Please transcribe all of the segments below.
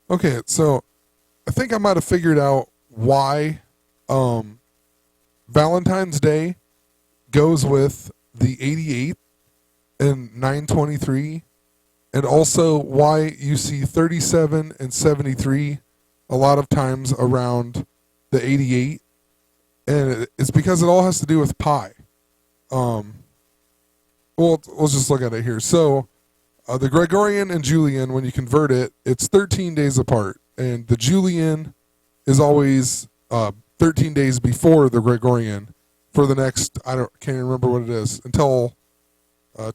Okay, so I think I might have figured out why um, Valentine's Day goes with the 88 and 923, and also why you see 37 and 73 a lot of times around the 88, and it's because it all has to do with pi. Um, well, let's just look at it here. So the Gregorian and Julian, when you convert it, it's 13 days apart, and the Julian is always 13 days before the Gregorian for the next, I don't can't even remember what it is, until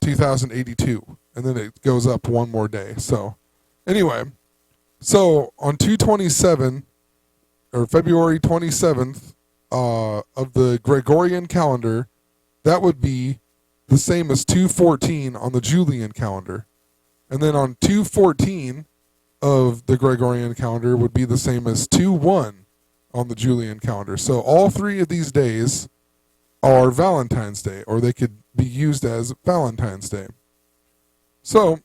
2082, and then it goes up one more day. So anyway, so on 227 or February 27th of the Gregorian calendar, that would be the same as 214 on the Julian calendar. And then on 214 of the Gregorian calendar would be the same as 2-1 on the Julian calendar. So all three of these days are Valentine's Day, or they could be used as Valentine's Day. So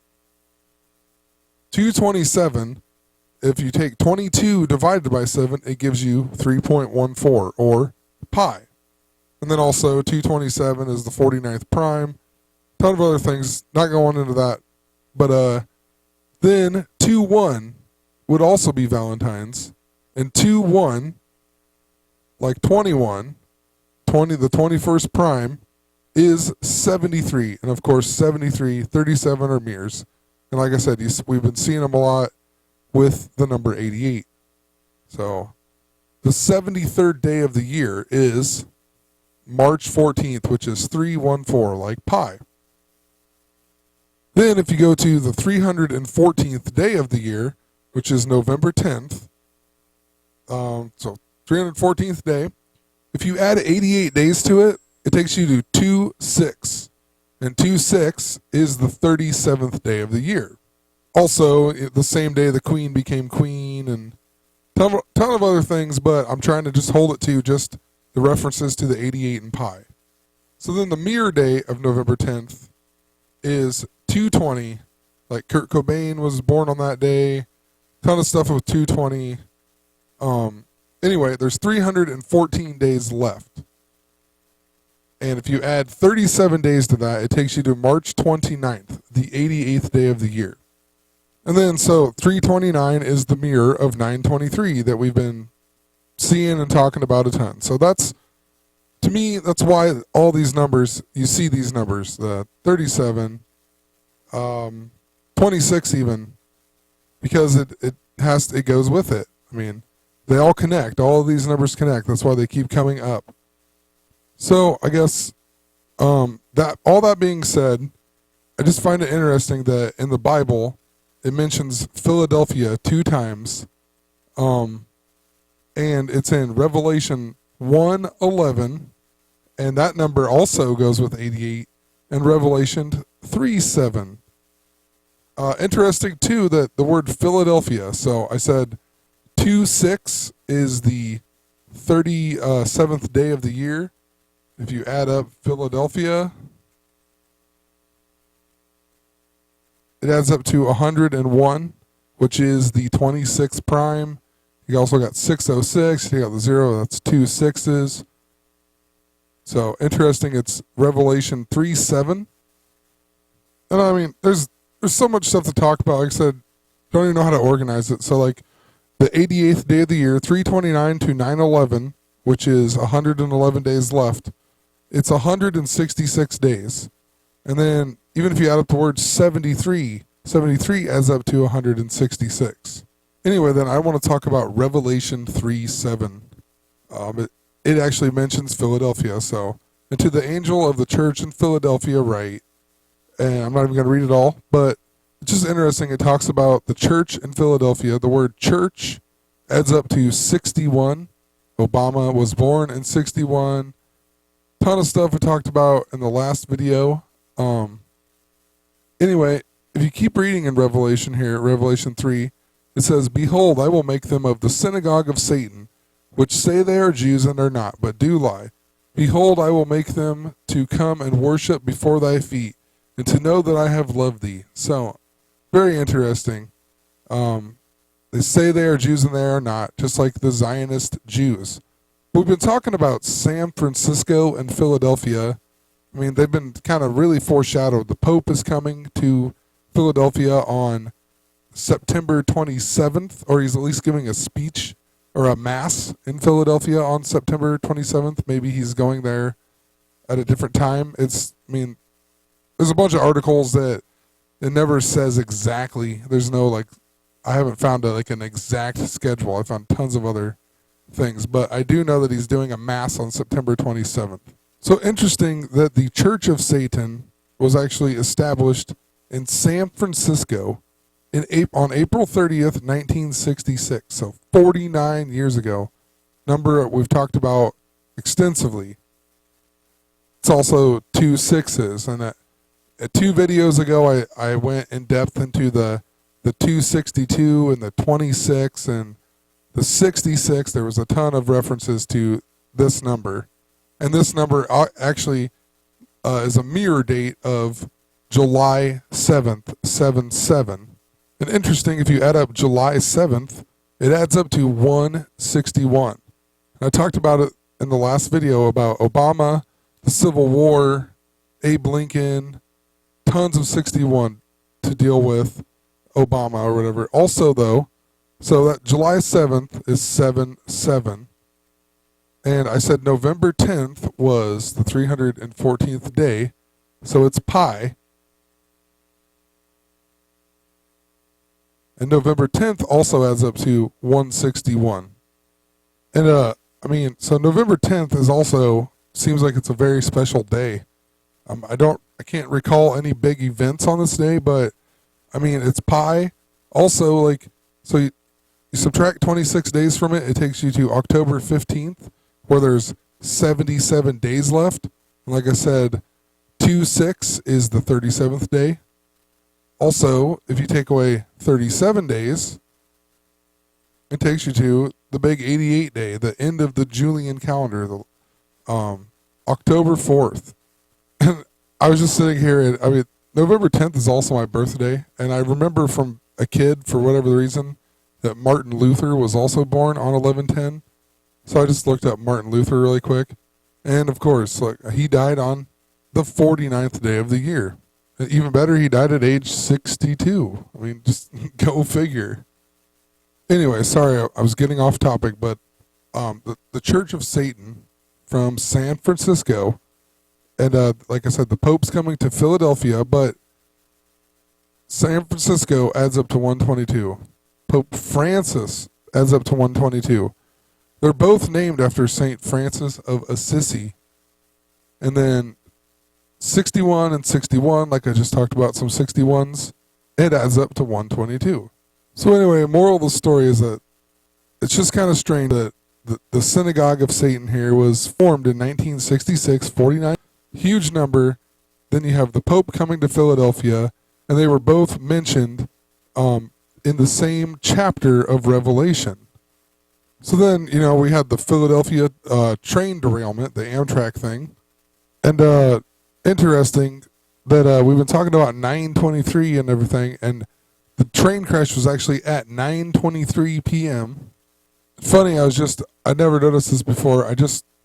227, if you take 22 divided by 7, it gives you 3.14, or pi. And then also 227 is the 49th prime. Ton of other things, not going into that. But then 2-1 would also be Valentine's. And 2-1, like 21, the 21st prime, is 73. And of course, 73, 37 are mirrors. And like I said, we've been seeing them a lot with the number 88. So the 73rd day of the year is March 14th, which is 314, like pi. Then if you go to the 314th day of the year, which is November 10th, so 314th day, if you add 88 days to it, it takes you to 2-6. And 2-6 is the 37th day of the year. Also, the same day the queen became queen, and ton of other things, but I'm trying to just hold it to just the references to the 88 and pi. So then the mirror day of November 10th is 220. Like Kurt Cobain was born on that day. Ton of stuff with 220. Anyway, there's 314 days left. And if you add 37 days to that, it takes you to March 29th, the 88th day of the year. And then, so 329 is the mirror of 923 that we've been seeing and talking about a ton. So that's, to me, that's why all these numbers, you see these numbers, the 37, 26 even, because it goes with it. I mean, they all connect. All of these numbers connect. That's why they keep coming up. So I guess that all that being said, I just find it interesting that in the Bible it mentions Philadelphia 2 times, and it's in Revelation 1:11, and that number also goes with 88, and Revelation 3:7. Interesting too that the word Philadelphia. So I said 2-6 is the 37th day of the year. If you add up Philadelphia, it adds up to 101, which is the 26th prime. You also got 606. You got the 0. That's 2 6s. So interesting. It's Revelation 3:7. And I mean, there's so much stuff to talk about. Like I said, don't even know how to organize it. So like the 88th day of the year, 329 to 911, which is 111 days left. It's 166 days. And then even if you add up the word 73 adds up to 166. Anyway, then I want to talk about Revelation 3:7. It actually mentions Philadelphia. So, and to the angel of the church in Philadelphia write, and I'm not even going to read it all, but it's just interesting. It talks about the church in Philadelphia. The word church adds up to 61. Obama was born in 61. Ton of stuff we talked about in the last video. Anyway, if you keep reading in Revelation here, Revelation 3, it says, "Behold, I will make them of the synagogue of Satan, which say they are Jews and are not, but do lie. Behold, I will make them to come and worship before thy feet, and to know that I have loved thee." So, very interesting. They say they are Jews and they are not, just like the Zionist Jews. We've been talking about San Francisco and Philadelphia. I mean, they've been kind of really foreshadowed. The Pope is coming to Philadelphia on September 27th, or he's at least giving a speech or a mass in Philadelphia on September 27th. Maybe he's going there at a different time. There's a bunch of articles that it never says exactly. There's no, like, I haven't found an exact schedule. I found tons of other things, but I do know that he's doing a mass on September 27th. So interesting that the Church of Satan was actually established in San Francisco on April 30th, 1966. So 49 years ago. Number we've talked about extensively. It's also 2 6s. And at 2 videos ago, I went in depth into the 262 and the 26 and the 66. There was a ton of references to this number. And this number actually is a mirror date of July 7th, 7-7. And interesting, if you add up July 7th, it adds up to 161. And I talked about it in the last video about Obama, the Civil War, Abe Lincoln, tons of 61 to deal with Obama or whatever. Also, though, so that July 7th is 7-7. And I said November 10th was the 314th day, so it's pi. And November 10th also adds up to 161. And so November 10th is also, seems like it's a very special day. I can't recall any big events on this day, but it's pi. Also, so you subtract 26 days from it, it takes you to October 15th, where there's 77 days left. And like I said, 2-6 is the 37th day. Also, if you take away 37 days, it takes you to the big 88 day, the end of the Julian calendar, the October 4th. And I was just sitting here, and November 10th is also my birthday, and I remember from a kid, for whatever the reason, that Martin Luther was also born on 11/10. So I just looked up Martin Luther really quick, and of course, he died on the 49th day of the year. Even better, he died at age 62. Just go figure. Anyway, sorry, I was getting off topic, but the Church of Satan from San Francisco, and like I said, the Pope's coming to Philadelphia, but San Francisco adds up to 122. Pope Francis adds up to 122. They're both named after St. Francis of Assisi. And then 61 and 61, like I just talked about, some 61s, it adds up to 122. So anyway, moral of the story is that it's just kind of strange that the Synagogue of Satan here was formed in 1966, 49, huge number. Then you have the Pope coming to Philadelphia, and they were both mentioned in the same chapter of Revelation. So then, we had the Philadelphia train derailment, the Amtrak thing. And interesting that we've been talking about 9:23 and everything, and the train crash was actually at 9:23 p.m. Funny, I never noticed this before.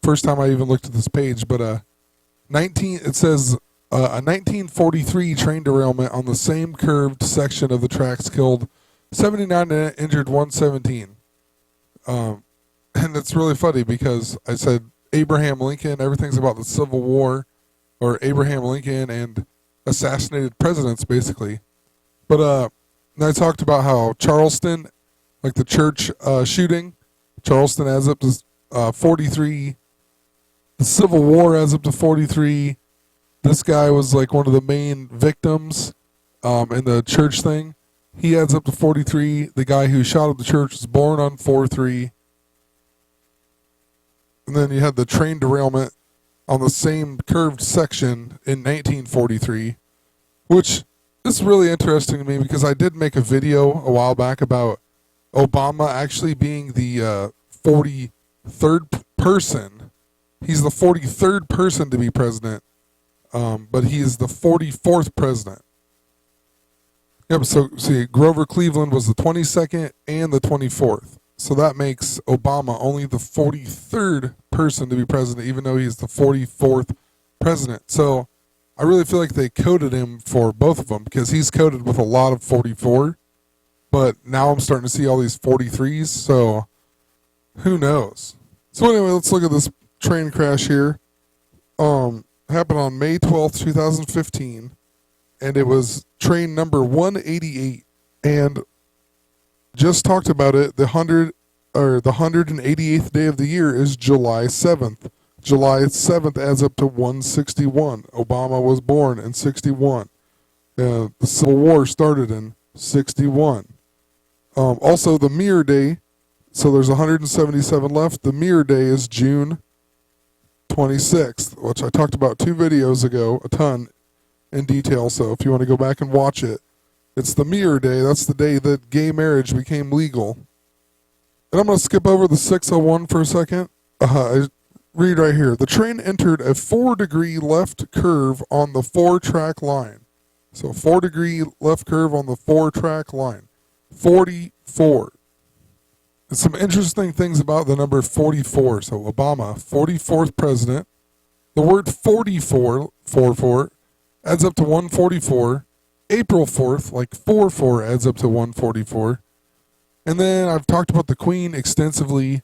First time I even looked at this page, but it says a 1943 train derailment on the same curved section of the tracks killed 79 and injured 117. And it's really funny because I said Abraham Lincoln, everything's about the Civil War, or Abraham Lincoln and assassinated presidents, basically. But and I talked about how Charleston, like the church shooting, Charleston adds up to 43. The Civil War adds up to 43. This guy was like one of the main victims in the church thing. He adds up to 43. The guy who shot up the church was born on 4/3. And then you had the train derailment on the same curved section in 1943, which is really interesting to me because I did make a video a while back about Obama actually being the 43rd person. He's the 43rd person to be president, but he is the 44th president. Yep, so see, Grover Cleveland was the 22nd and the 24th. So that makes Obama only the 43rd person to be president, even though he's the 44th president. So I really feel like they coded him for both of them because he's coded with a lot of 44. But now I'm starting to see all these 43s, so who knows? So anyway, let's look at this train crash here. Happened on May 12th, 2015, and it was train number 188. And just talked about it. The 188th day of the year is July 7th. July 7th adds up to 161. Obama was born in 61. The Civil War started in 61. Also, the mirror day. So there's 177 left. The mirror day is June 26th, which I talked about 2 videos ago, a ton in detail. So if you want to go back and watch it, it's the mirror day. That's the day that gay marriage became legal. And I'm going to skip over the 601 for a second. I read right here. The train entered a 4-degree left curve on the 4-track line. So 4-degree left curve on the 4-track line. 44. And some interesting things about the number 44. So Obama, 44th president. The word 44 adds up to 144. April 4th, like 44, adds up to 144. And then I've talked about the Queen extensively.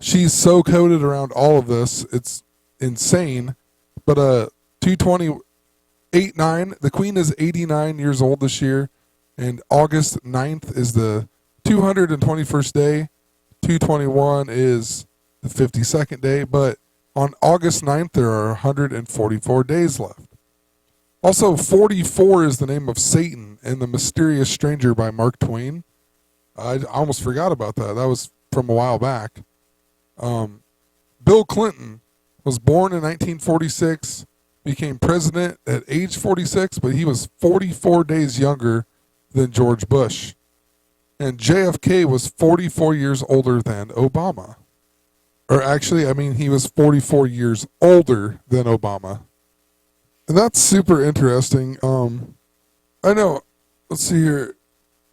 She's so coded around all of this. It's insane. But 228.9, the Queen is 89 years old this year. And August 9th is the 221st day. 221 is the 52nd day. But on August 9th, there are 144 days left. Also, 44 is the name of Satan in The Mysterious Stranger by Mark Twain. I almost forgot about that. That was from a while back. Bill Clinton was born in 1946, became president at age 46, but he was 44 days younger than George Bush. And JFK was 44 years older than Obama. Or actually, I mean, he was 44 years older than Obama. And that's super interesting. I know, let's see here.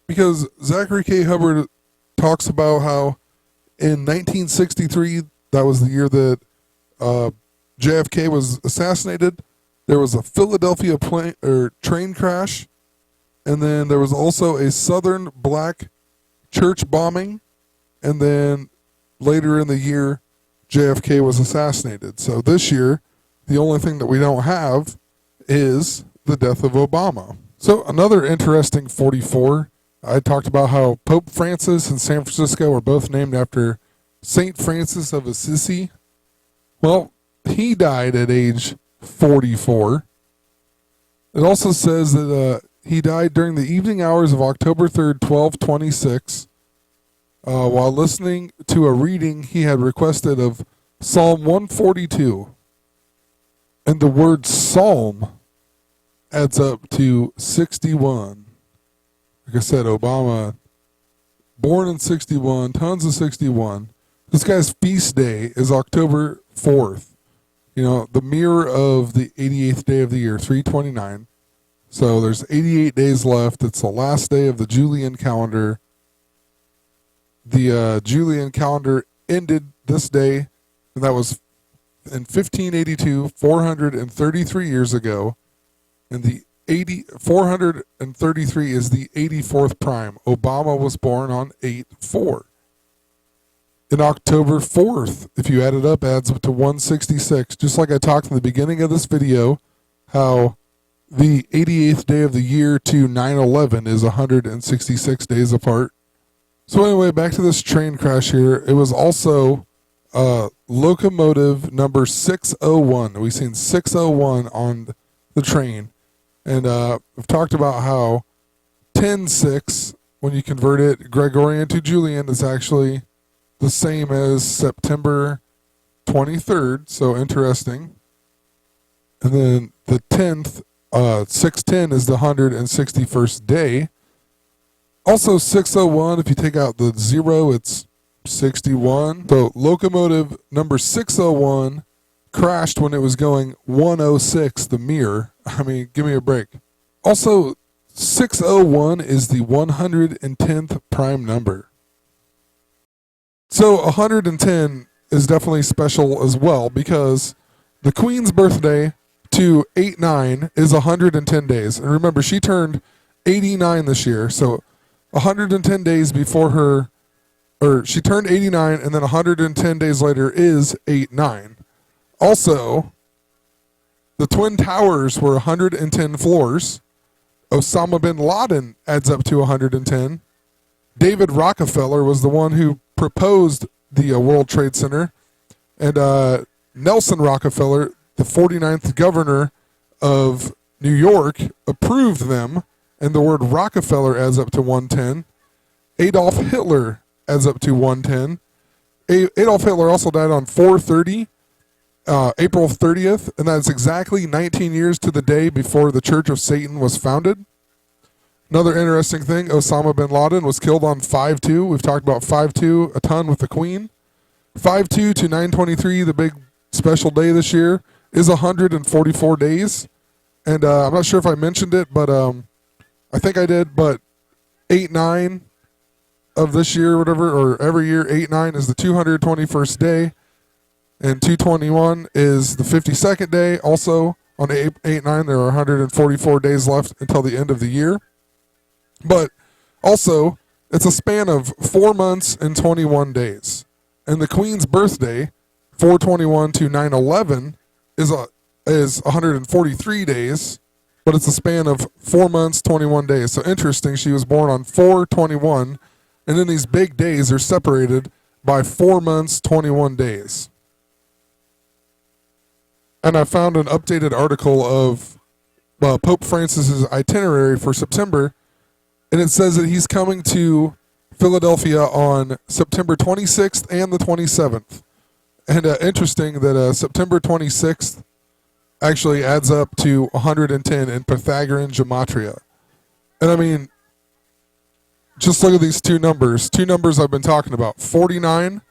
Because Zachary K. Hubbard talks about how in 1963, that was the year that JFK was assassinated, there was a Philadelphia train crash, and then there was also a Southern black church bombing, and then later in the year, JFK was assassinated. So this year, the only thing that we don't have is the death of Obama. So another interesting 44, I talked about how Pope Francis and San Francisco are both named after St. Francis of Assisi. Well, he died at age 44. It also says that he died during the evening hours of October 3rd, 1226, while listening to a reading he had requested of Psalm 142. And the word psalm adds up to 61. Like I said, Obama, born in 61, tons of 61. This guy's feast day is October 4th. You know, the mirror of the 88th day of the year, 329. So there's 88 days left. It's the last day of the Julian calendar. The Julian calendar ended this day, and that was in 1582, 433 years ago. And the 433 is the 84th prime. Obama was born on 8/4. And October 4th, if you add it up, adds up to 166. Just like I talked in the beginning of this video, how the 88th day of the year to 9/11 is 166 days apart. So anyway, back to this train crash here. It was also locomotive number 601. We've seen 601 on the train. And I've talked about how 10/6, when you convert it Gregorian to Julian, is actually the same as September 23rd. So interesting. And then the 10th, 610 is the 161st day. Also 601, if you take out the 0, it's 61. So locomotive number 601 crashed when it was going 106, the mirror. I mean, give me a break. Also, 601 is the 110th prime number. So 110 is definitely special as well because the Queen's birthday to 8-9 is 110 days. And remember, she turned 89 this year. So 110 days before her, or she turned 89 and then 110 days later is 8-9. Also, the Twin Towers were 110 floors. Osama bin Laden adds up to 110. David Rockefeller was the one who proposed the World Trade Center. And Nelson Rockefeller, the 49th governor of New York, approved them. And the word Rockefeller adds up to 110. Adolf Hitler adds up to 110. Adolf Hitler also died on 4/30, April 30th, and that's exactly 19 years to the day before the Church of Satan was founded. Another interesting thing, Osama bin Laden was killed on 5/2. We've talked about 5/2 a ton with the Queen. 5/2 to 9/23, the big special day this year, is 144 days. And I'm not sure if I mentioned it, but I think I did, but 8-9 of this year, or whatever, or every year, 8-9 is the 221st day. And 221 is the 52nd day. Also, on 8-9, there are 144 days left until the end of the year. But also, it's a span of 4 months and 21 days. And the Queen's birthday, 4/21 to 9/11, is 143 days, but it's a span of 4 months, 21 days. So interesting, she was born on 4/21, and then these big days are separated by 4 months, 21 days. And I found an updated article of Pope Francis's itinerary for September, and it says that he's coming to Philadelphia on September 26th and the 27th. And interesting that September 26th actually adds up to 110 in Pythagorean gematria. And I mean, just look at these two numbers I've been talking about, 49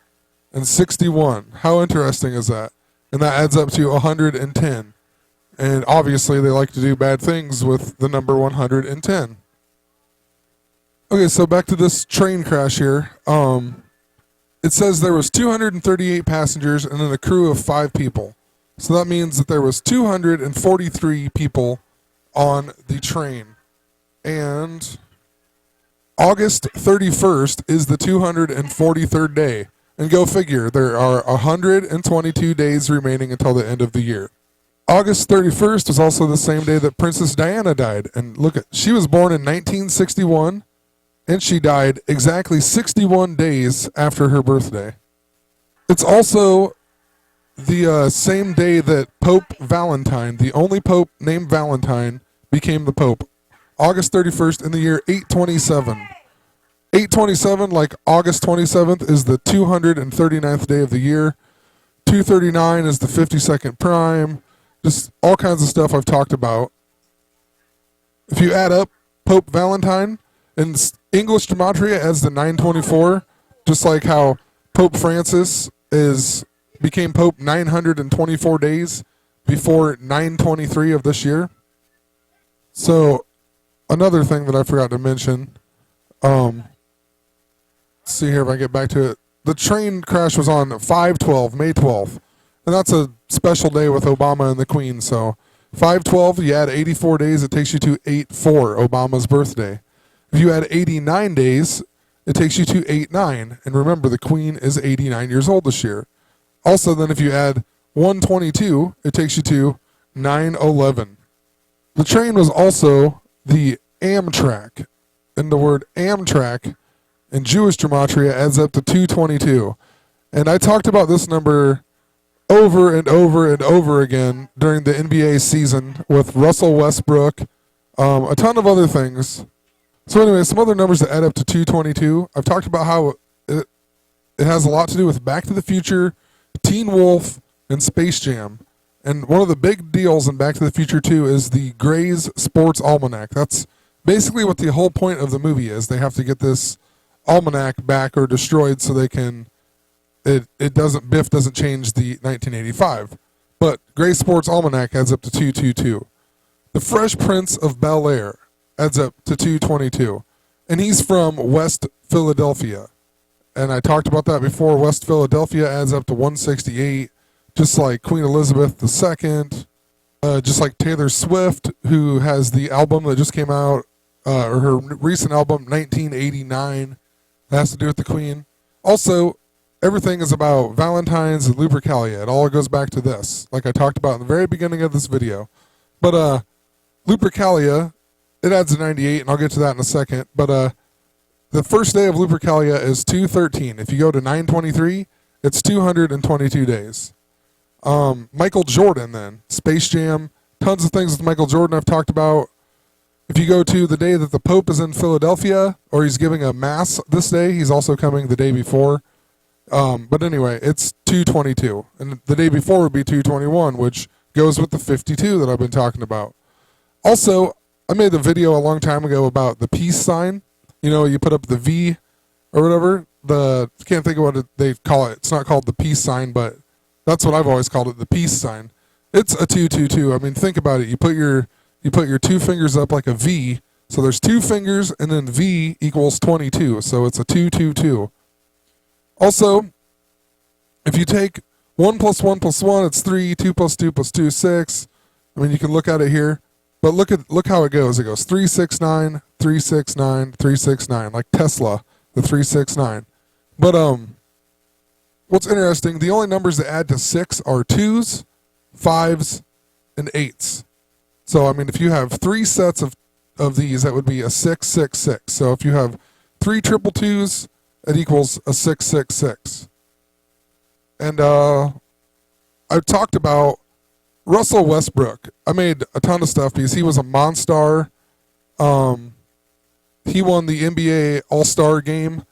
and 61. How interesting is that? And that adds up to 110. And obviously they like to do bad things with the number 110. Okay, so back to this train crash here. It says there was 238 passengers and then a crew of 5 people. So that means that there was 243 people on the train. And August 31st is the 243rd day. And go figure, there are 122 days remaining until the end of the year. August 31st was also the same day that Princess Diana died. And look, she was born in 1961, and she died exactly 61 days after her birthday. It's also the same day that Pope Valentine, the only pope named Valentine, became the pope. August 31st in the year 827. 827, like August 27th, is the 239th day of the year. 239 is the 52nd prime. Just all kinds of stuff I've talked about. If you add up Pope Valentine, in English gematria adds the 924, just like how Pope Francis became Pope 924 days before 923 of this year. So another thing that I forgot to mention, let's see here if I can get back to it. The train crash was on 5/12, May 12th. And that's a special day with Obama and the Queen. So 5/12, you add 84 days, it takes you to 8/4, Obama's birthday. If you add 89 days, it takes you to 8/9. And remember, the Queen is 89 years old this year. Also, then if you add 122, it takes you to 9/11. The train was also the Amtrak. And the word Amtrak in Jewish gematria adds up to 222. And I talked about this number over and over and over again during the NBA season with Russell Westbrook, a ton of other things. So anyway, some other numbers that add up to 222. I've talked about how it has a lot to do with Back to the Future, Teen Wolf, and Space Jam. And one of the big deals in Back to the Future 2 is the Gray's Sports Almanac. That's basically what the whole point of the movie is. They have to get this almanac back or destroyed so they can, Biff doesn't change the 1985. But Gray's Sports Almanac adds up to 222. The Fresh Prince of Bel-Air. adds up to 222. And he's from West Philadelphia. And I talked about that before. West Philadelphia adds up to 168, just like Queen Elizabeth II, just like Taylor Swift, who has the album that just came out, or her recent album, 1989, that has to do with the Queen. Also, everything is about Valentines and Lupercalia. It all goes back to this, like I talked about in the very beginning of this video. But Lupercalia, it adds a 98, and I'll get to that in a second. But the first day of Lupercalia is 213. If you go to 923, it's 222 days. Michael Jordan, then. Space Jam. Tons of things with Michael Jordan I've talked about. If you go to the day that the Pope is in Philadelphia, or he's giving a mass this day, he's also coming the day before. But anyway, it's 222. And the day before would be 221, which goes with the 52 that I've been talking about. Also, I made a video a long time ago about the peace sign. You know, you put up the V or whatever. I can't think of what they call it. It's not called the peace sign, but that's what I've always called it, the peace sign. It's a 222. I mean, think about it. You put your 2 fingers up like a V. So there's 2 fingers, and then V equals 22. So it's a 222. Also, if you take 1 plus 1 plus 1, it's 3. 2 plus 2 plus 2 is 6. I mean, you can look at it here. But look how it goes. It goes 369, 369, 369, like Tesla, the 369. But what's interesting, the only numbers that add to 6 are 2s, 5s, and 8s. So I mean, if you have 3 sets of these, that would be a 666. So if you have 3 triple 2s, it equals a 666. And I've talked about Russell Westbrook. I made a ton of stuff because he was a Monstar. He won the NBA All-Star game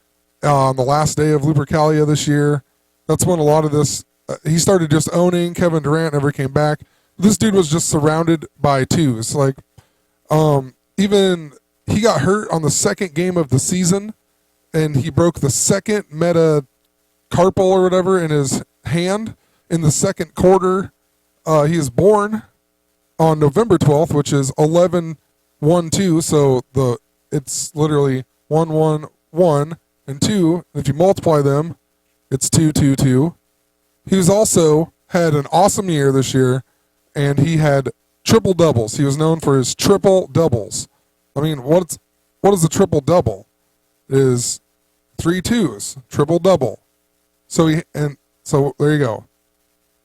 on the last day of Lupercalia this year. That's when a lot of this, he started just owning. Kevin Durant never came back. This dude was just surrounded by 2s. Like, even he got hurt on the second game of the season, and he broke the second metacarpal or whatever in his hand in the second quarter. He is born on November 12th, which is 11-1-2. So it's literally 1-1-1 and 2. If you multiply them, it's 2-2-2. He's also had an awesome year this year, and he had triple doubles. He was known for his triple doubles. I mean, what is a triple double? It is 3 2s, triple double. So there you go.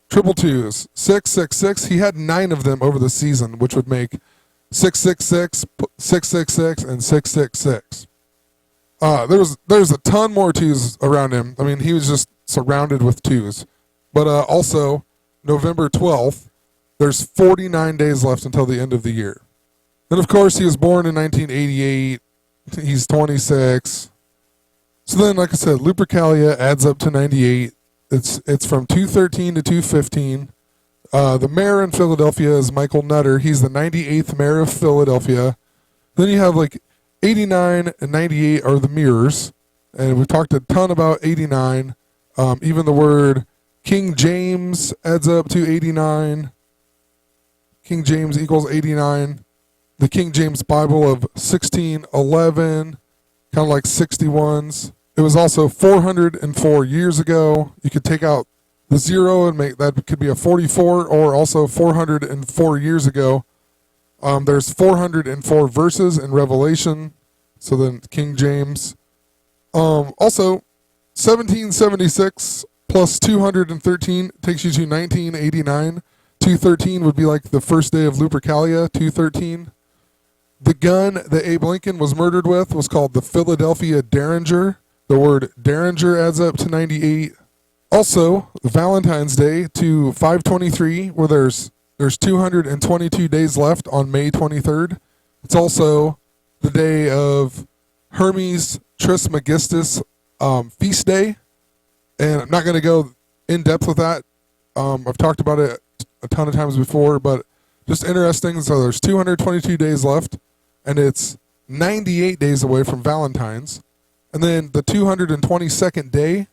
Triple 2s, 666. He had 9 of them over the season, which would make 666, 666, and 666. There's a ton more 2s around him. I mean, he was just surrounded with 2s. But also, November 12th, there's 49 days left until the end of the year. And of course, he was born in 1988. He's 26. So then, like I said, Lupercalia adds up to 98. It's from 213 to 215. The mayor in Philadelphia is Michael Nutter. He's the 98th mayor of Philadelphia. Then you have like 89 and 98 are the mirrors. And we've talked a ton about 89. Even the word King James adds up to 89. King James equals 89. The King James Bible of 1611, kind of like 61s. It was also 404 years ago. You could take out the 0 and make that could be a 44, or also 404 years ago. There's 404 verses in Revelation. So then King James. Also, 1776 plus 213 takes you to 1989. 213 would be like the first day of Lupercalia, 213. The gun that Abe Lincoln was murdered with was called the Philadelphia Derringer. The word Derringer adds up to 98. Also, Valentine's Day to 523, where there's 222 days left on May 23rd. It's also the day of Hermes Trismegistus feast day. And I'm not going to go in depth with that. I've talked about it a ton of times before, but just interesting. So there's 222 days left, and it's 98 days away from Valentine's. And then the 222nd day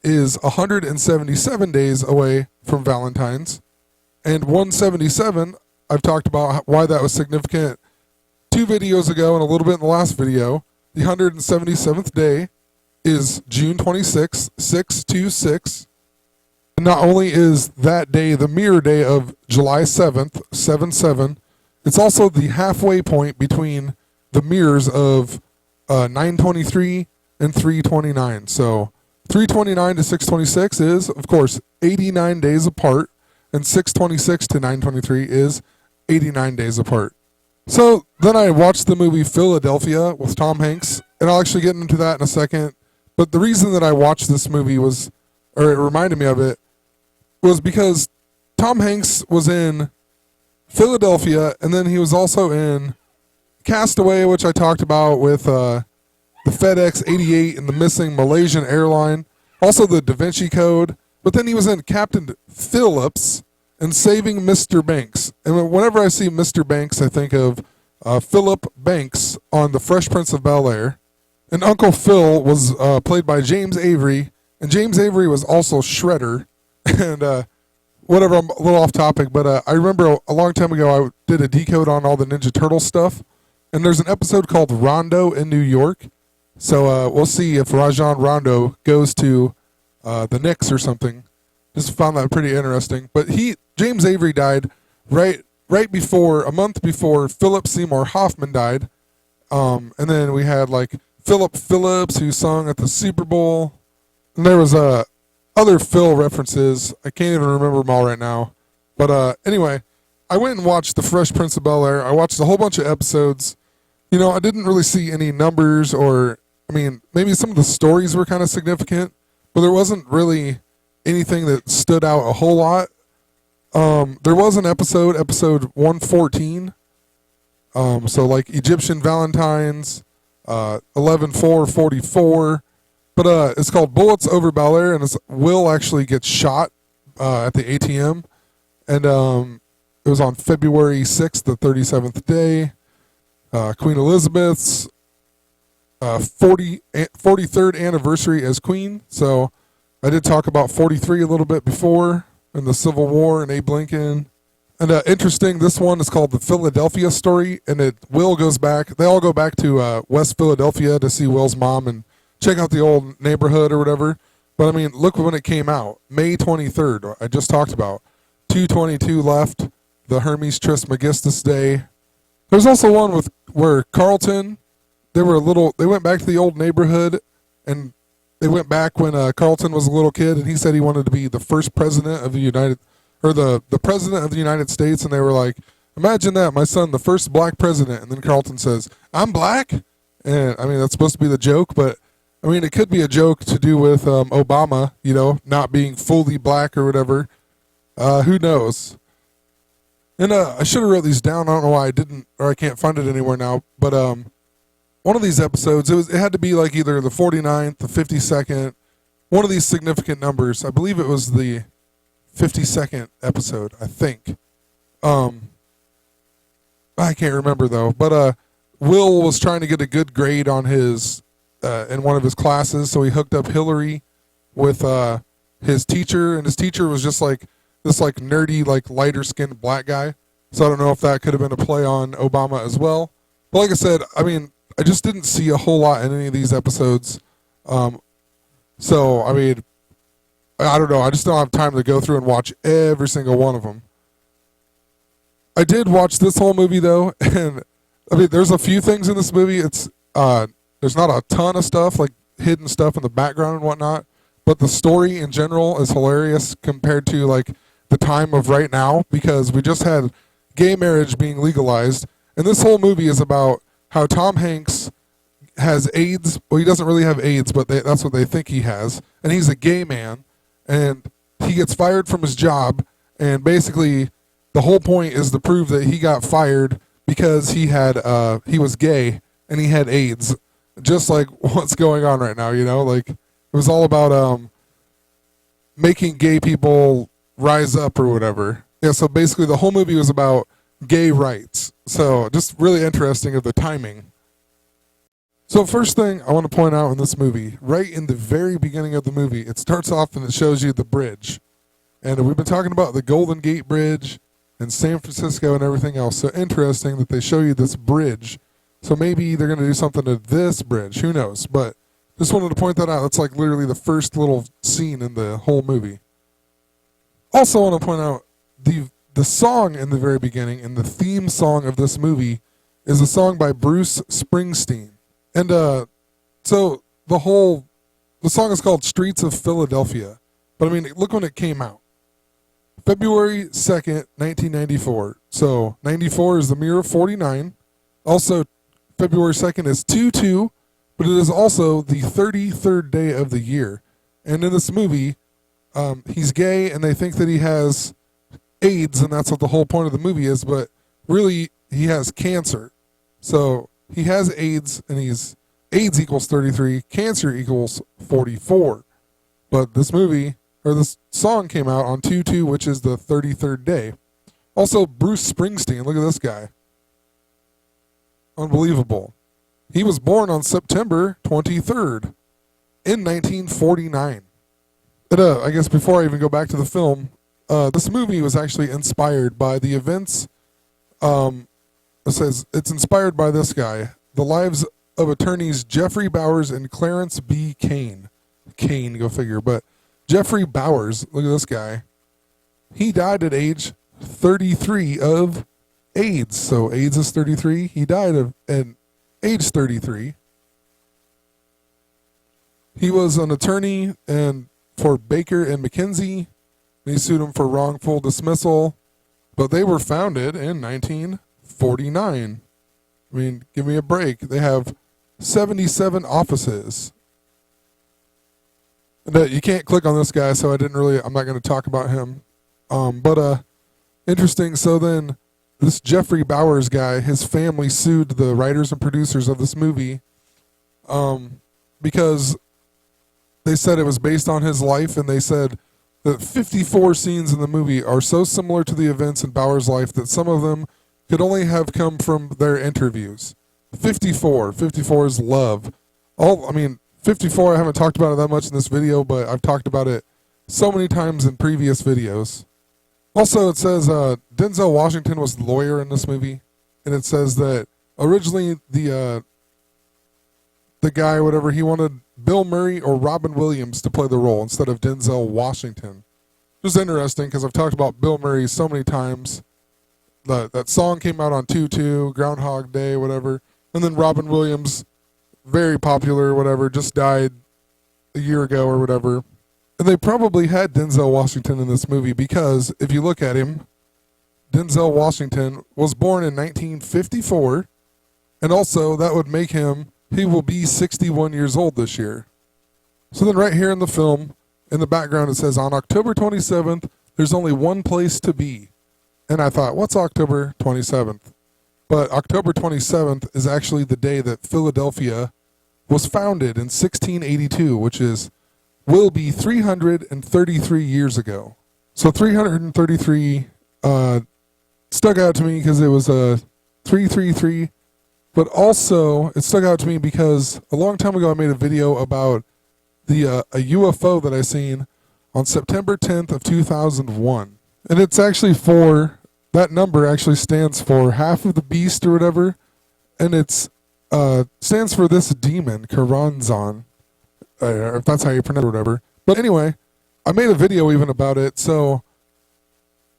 is 177 days away from Valentine's. And 177, I've talked about why that was significant 2 videos ago and a little bit in the last video, the 177th day is June 26th, 626. And not only is that day the mirror day of July 7th, 7/7, it's also the halfway point between the mirrors of 923 and 329. So 329 to 626 is, of course, 89 days apart, and 626 to 923 is 89 days apart. So then I watched the movie Philadelphia with Tom Hanks, and I'll actually get into that in a second. But the reason that I watched this movie was, or it reminded me of it, was because Tom Hanks was in Philadelphia, and then he was also in Castaway, which I talked about with the FedEx 88 and the missing Malaysian airline, also the Da Vinci Code. But then he was in Captain Phillips and Saving Mr. Banks. And whenever I see Mr. Banks, I think of Philip Banks on The Fresh Prince of Bel-Air. And Uncle Phil was played by James Avery, and James Avery was also Shredder. And whatever, I'm a little off topic, but I remember a long time ago I did a decode on all the Ninja Turtle stuff, and there's an episode called Rondo in New York. So we'll see if Rajon Rondo goes to the Knicks or something. Just found that pretty interesting. But James Avery died right before, a month before Philip Seymour Hoffman died. And then we had like Philip Phillips, who sung at the Super Bowl. And there was other Phil references. I can't even remember them all right now. But anyway, I went and watched The Fresh Prince of Bel-Air. I watched a whole bunch of episodes. You know, I didn't really see any numbers, or, I mean, maybe some of the stories were kind of significant, but there wasn't really anything that stood out a whole lot. There was an episode 114. So like Egyptian Valentines, 11/4/44. But it's called Bullets Over Bel-Air, and Will actually gets shot at the ATM. And it was on February 6th, the 37th day. Queen Elizabeth's 43rd anniversary as queen. So I did talk about 43 a little bit before, in the Civil War and Abe Lincoln. And interesting, this one is called The Philadelphia Story, and Will goes back. They all go back to West Philadelphia to see Will's mom and check out the old neighborhood or whatever. But I mean, look when it came out. May 23rd, I just talked about. 222 left, the Hermes Trismegistus Day. There's also one where Carlton, they went back to the old neighborhood, and they went back when Carlton was a little kid, and he said he wanted to be the first president of the the president of the United States, and they were like, imagine that, my son, the first black president. And then Carlton says, I'm black? And I mean, that's supposed to be the joke, but I mean, it could be a joke to do with Obama, you know, not being fully black or whatever. Who knows? And I should have wrote these down. I don't know why I didn't, or I can't find it anywhere now. But one of these episodes, it had to be like either the 49th, the 52nd, one of these significant numbers. I believe it was the 52nd episode, I think. I can't remember though. But Will was trying to get a good grade on his in one of his classes, so he hooked up Hillary with his teacher, and his teacher was just like this like nerdy, like lighter skinned black guy. So I don't know if that could have been a play on Obama as well. But like I said, I mean, I just didn't see a whole lot in any of these episodes. So I mean, I don't know. I just don't have time to go through and watch every single one of them. I did watch this whole movie though, and I mean, there's a few things in this movie. It's there's not a ton of stuff, like hidden stuff in the background and whatnot, but the story in general is hilarious compared to like the time of right now, because we just had gay marriage being legalized, and this whole movie is about how Tom Hanks has AIDS. Well, he doesn't really have AIDS, but that's what they think he has, and he's a gay man, and he gets fired from his job, and basically the whole point is to prove that he got fired because he was gay and he had AIDS. Just like what's going on right now, you know, like it was all about making gay people rise up or whatever. Yeah, so basically the whole movie was about gay rights. So just really interesting of the timing. So first thing I want to point out in this movie, right in the very beginning of the movie, it starts off and it shows you the bridge. And we've been talking about the Golden Gate Bridge and San Francisco and everything else. So interesting that they show you this bridge. So maybe they're going to do something to this bridge. Who knows? But just wanted to point that out. That's like literally the first little scene in the whole movie. Also want to point out the song in the very beginning and the theme song of this movie is a song by Bruce Springsteen. And so the song is called Streets of Philadelphia. But I mean, look when it came out. February 2nd, 1994. So 94 is the mirror of 49. Also, February 2nd is 2-2, but it is also the 33rd day of the year. And in this movie, he's gay and they think that he has AIDS, and that's what the whole point of the movie is, but really he has cancer. So he has AIDS, and AIDS equals 33, cancer equals 44. But this song came out on 2-2, which is the 33rd day. Also, Bruce Springsteen, look at this guy. Unbelievable. He was born on September 23rd in 1949. And, I guess before I even go back to the film, this movie was actually inspired by the events. It says it's inspired by this guy, the lives of attorneys Jeffrey Bowers and Clarence B. Kane. Kane, go figure. But Jeffrey Bowers, look at this guy. He died at age 33 of AIDS. So AIDS is 33. He died at age 33. He was an attorney for Baker and McKenzie. They sued him for wrongful dismissal, but they were founded in 1949. I mean, give me a break. They have 77 offices. And, you can't click on this guy, so I'm not going to talk about him. But interesting. So then this Jeffrey Bowers guy, his family sued the writers and producers of this movie because they said it was based on his life, and they said that 54 scenes in the movie are so similar to the events in Bowers' life that some of them could only have come from their interviews. 54 is love. 54, I haven't talked about it that much in this video, but I've talked about it so many times in previous videos. Also, it says Denzel Washington was the lawyer in this movie, and it says that originally the guy, whatever, he wanted Bill Murray or Robin Williams to play the role instead of Denzel Washington. It was interesting because I've talked about Bill Murray so many times. That song came out on 2-2, Groundhog Day, whatever. And then Robin Williams, very popular, whatever, just died a year ago or whatever. And they probably had Denzel Washington in this movie because if you look at him, Denzel Washington was born in 1954. And also that would make he will be 61 years old this year. So then right here in the film, in the background, it says, on October 27th, there's only one place to be. And I thought, what's October 27th? But October 27th is actually the day that Philadelphia was founded in 1682, which will be 333 years ago. So 333 stuck out to me because it was a 333. But also, it stuck out to me because a long time ago I made a video about a UFO that I seen on September 10th of 2001. And it's actually that number actually stands for half of the beast or whatever. And it's stands for this demon, Karanzan, if that's how you pronounce it or whatever. But anyway, I made a video even about it, so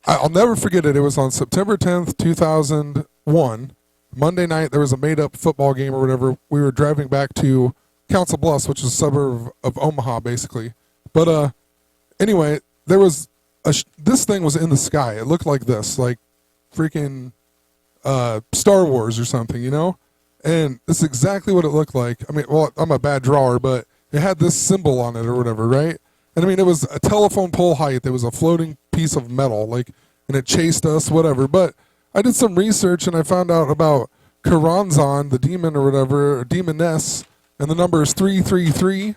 I'll never forget it. It was on September 10th, 2001. Monday night, there was a made-up football game or whatever. We were driving back to Council Bluffs, which is a suburb of Omaha, basically. But anyway, there was this thing was in the sky. It looked like this, like freaking Star Wars or something, you know? And this is exactly what it looked like. I mean, well, I'm a bad drawer, but it had this symbol on it or whatever, right? And I mean, it was a telephone pole height. It was a floating piece of metal, and it chased us, whatever. But I did some research and I found out about Karanzan, the demon or whatever, or demoness, and the number is 333,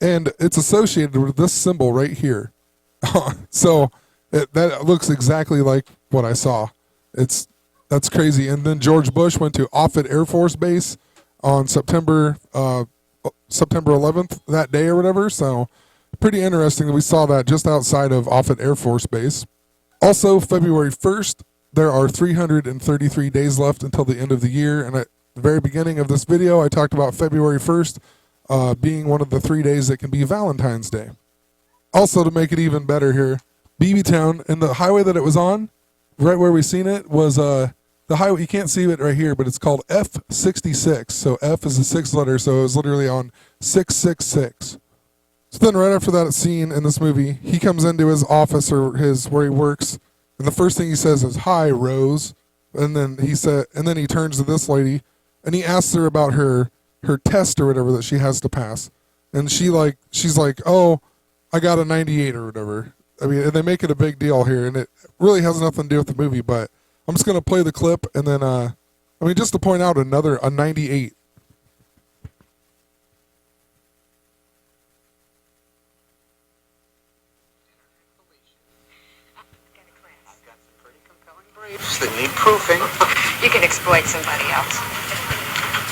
and it's associated with this symbol right here. So that looks exactly like what I saw. That's crazy. And then George Bush went to Offutt Air Force Base on September 11th, that day or whatever. So pretty interesting that we saw that just outside of Offutt Air Force Base. Also, February 1st, there are 333 days left until the end of the year. And at the very beginning of this video, I talked about February 1st being one of the 3 days that can be Valentine's Day. Also, to make it even better here, BB Town, and the highway that it was on, right where we seen it, was the highway. You can't see it right here, but it's called F66. So F is a 6 letter, so it was literally on 666. So then right after that scene in this movie, he comes into his office or where he works, and the first thing he says is, "Hi, Rose." And then he turns to this lady and he asks her about her test or whatever that she has to pass. And she's like, "Oh, I got a 98 or whatever." I mean, and they make it a big deal here, and it really has nothing to do with the movie, but I'm just going to play the clip and then just to point out a 98. That need proofing. You can exploit somebody else.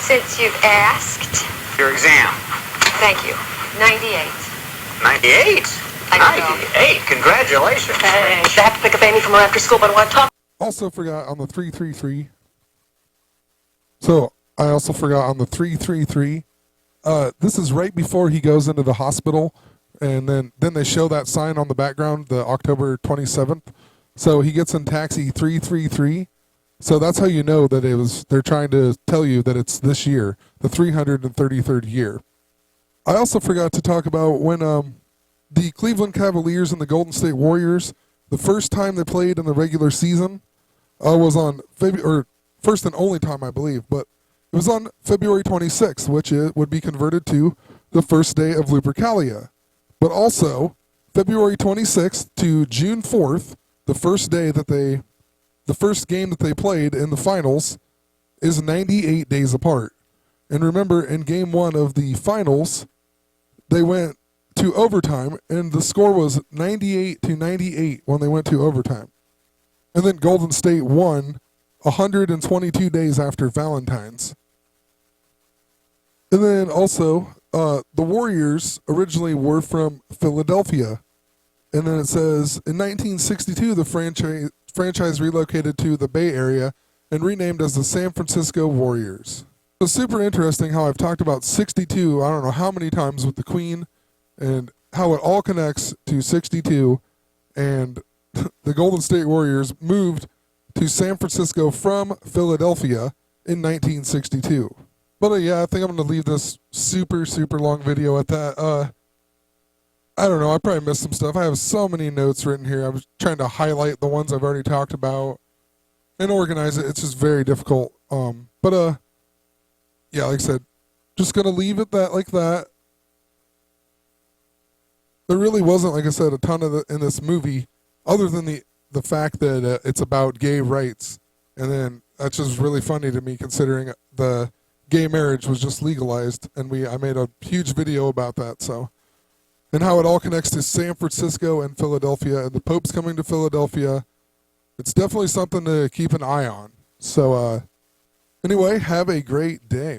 Since you've asked. Your exam. Thank you. 98. 98? 98. Congratulations. Thanks. I have to pick up Amy from her after school, but I want to talk. Also forgot on the 333. So I also forgot on the 333. This is right before he goes into the hospital, and then they show that sign on the background, the October 27th. So he gets in taxi 333. So that's how you know that they're trying to tell you that it's this year, the 333rd year. I also forgot to talk about when the Cleveland Cavaliers and the Golden State Warriors, the first time they played in the regular season was on first and only time, I believe, but it was on February 26th, which it would be converted to the first day of Lupercalia. But also, February 26th to June 4th, the first game that they played in the finals is 98 days apart. And remember, in game 1 of the finals, they went to overtime, and the score was 98-98 when they went to overtime. And then Golden State won 122 days after Valentines. And then also, the Warriors originally were from Philadelphia. And then it says, in 1962, the franchise relocated to the Bay Area and renamed as the San Francisco Warriors. It's super interesting how I've talked about 62, I don't know how many times with the Queen, and how it all connects to 62, and the Golden State Warriors moved to San Francisco from Philadelphia in 1962. But yeah, I think I'm going to leave this super, super long video at that. I don't know, I probably missed some stuff. I have so many notes written here. I was trying to highlight the ones I've already talked about and organize it. It's just very difficult. Yeah, like I said, just going to leave it like that. There really wasn't, like I said, a ton of in this movie, other than the fact that it's about gay rights. And then that's just really funny to me, considering the gay marriage was just legalized, and I made a huge video about that. So, and how it all connects to San Francisco and Philadelphia, and the Pope's coming to Philadelphia. It's definitely something to keep an eye on. So, anyway, have a great day.